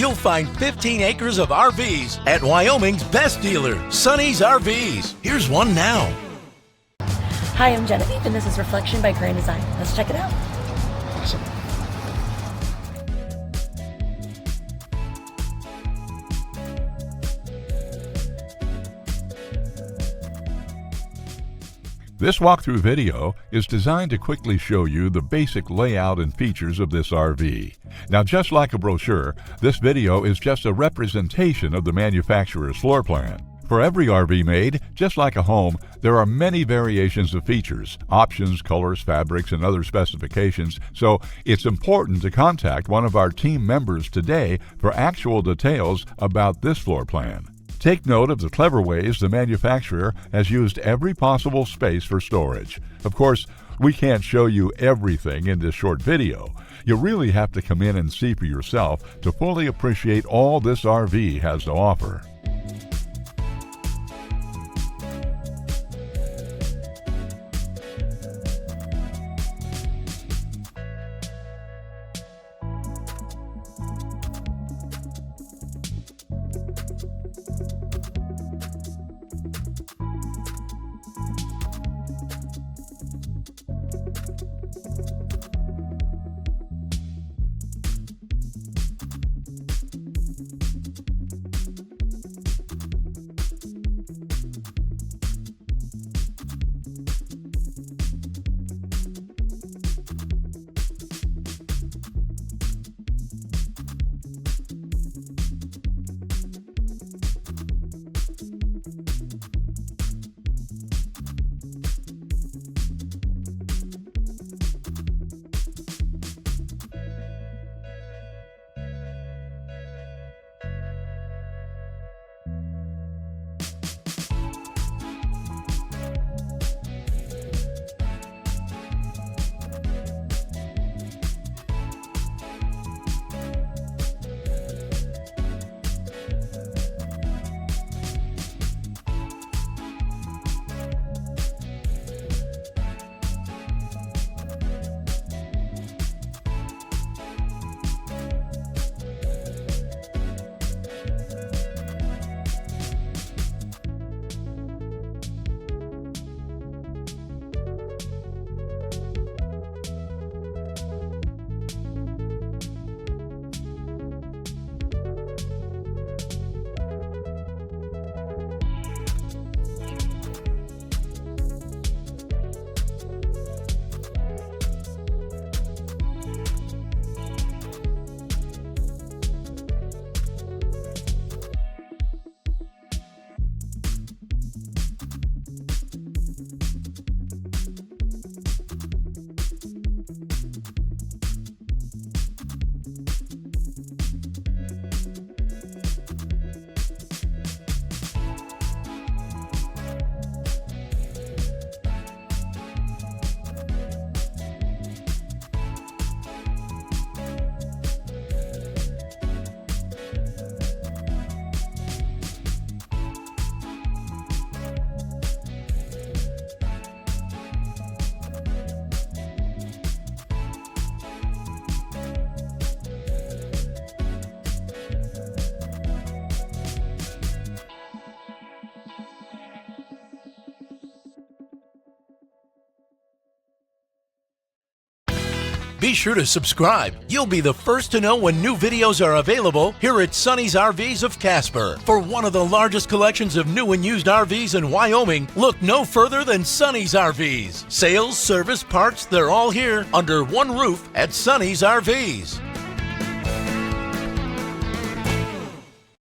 you'll find 15 acres of RVs at Wyoming's best dealer, Sonny's RVs. Here's one now. Hi, I'm Genevieve, and this is Reflection by Grand Design. Let's check it out. Awesome. This walkthrough video is designed to quickly show you the basic layout and features of this RV. Now, just like a brochure, this video is just a representation of the manufacturer's floor plan. For every RV made, just like a home, there are many variations of features, options, colors, fabrics, and other specifications, so it's important to contact one of our team members today for actual details about this floor plan. Take note of the clever ways the manufacturer has used every possible space for storage. Of course, we can't show you everything in this short video. You really have to come in and see for yourself to fully appreciate all this RV has to offer. Be sure to subscribe. You'll be the first to know when new videos are available here at Sonny's RVs of Casper. For one of the largest collections of new and used RVs in Wyoming, look no further than Sonny's RVs. Sales, service, parts, they're all here under one roof at Sonny's RVs.